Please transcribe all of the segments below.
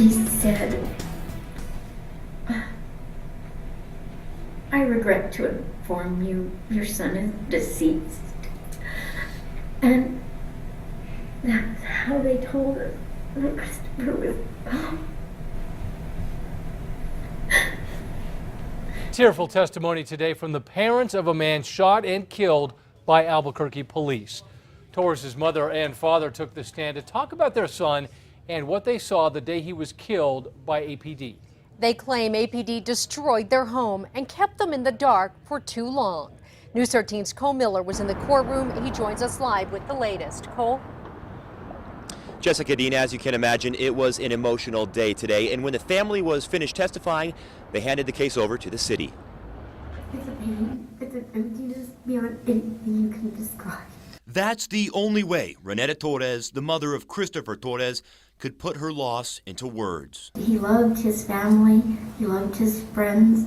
She said, "I regret to inform you your son is deceased." And that's how they told us that Christopher was. Tearful testimony today from the parents of a man shot and killed by Albuquerque police. Torres' mother and father took the stand to talk about their son and what they saw the day he was killed by APD. They claim APD destroyed their home and kept them in the dark for too long. News 13's Cole Miller was in the courtroom. He joins us live with the latest. Cole? Jessica Dean, as you can imagine, it was an emotional day today, and when the family was finished testifying, they handed the case over to the city. It's a pain. It's an emptiness beyond anything you can describe. That's the only way Renetta Torres, the mother of Christopher Torres, could put her loss into words. He loved his family. He loved his friends.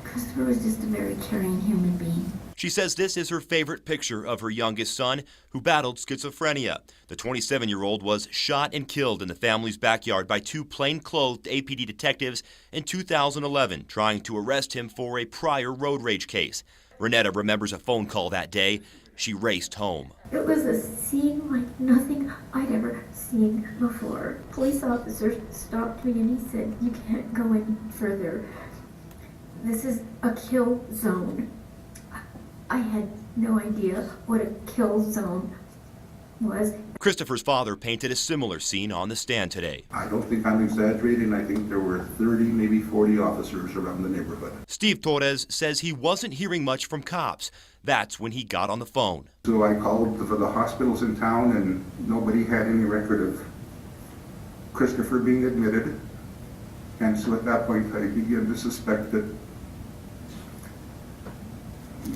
Christopher was just a very caring human being. She says this is her favorite picture of her youngest son, who battled schizophrenia. The 27-year-old was shot and killed in the family's backyard by two plainclothed APD detectives in 2011, trying to arrest him for a prior road rage case. Renetta remembers a phone call that day. She raced home. It was a scene like nothing I'd ever seen before. Police officer stopped me and he said, "You can't go any further. This is a kill zone." I had no idea what a kill zone was. Christopher's father painted a similar scene on the stand today. I don't think I'm exaggerating. I think there were 30, maybe 40 officers around the neighborhood. Steve Torres says he wasn't hearing much from cops. That's when he got on the phone. So I called for the hospitals in town and nobody had any record of Christopher being admitted. And so at that point I began to suspect that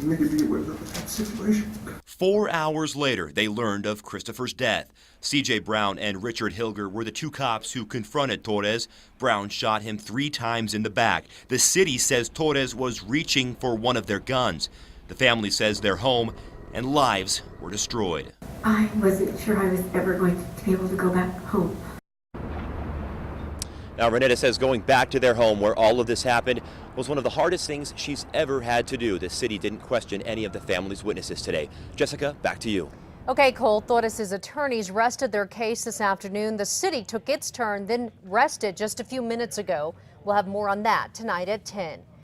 maybe it was a bad situation. 4 hours later, they learned of Christopher's death. C.J. Brown and Richard Hilger were the two cops who confronted Torres. Brown shot him 3 times in the back. The city says Torres was reaching for one of their guns. The family says their home and lives were destroyed. I wasn't sure I was ever going to be able to go back home. Now, Renetta says going back to their home where all of this happened was one of the hardest things she's ever had to do. The city didn't question any of the family's witnesses today. Jessica, back to you. Okay, Cole, Torres' attorneys rested their case this afternoon. The city took its turn, then rested just a few minutes ago. We'll have more on that tonight at 10.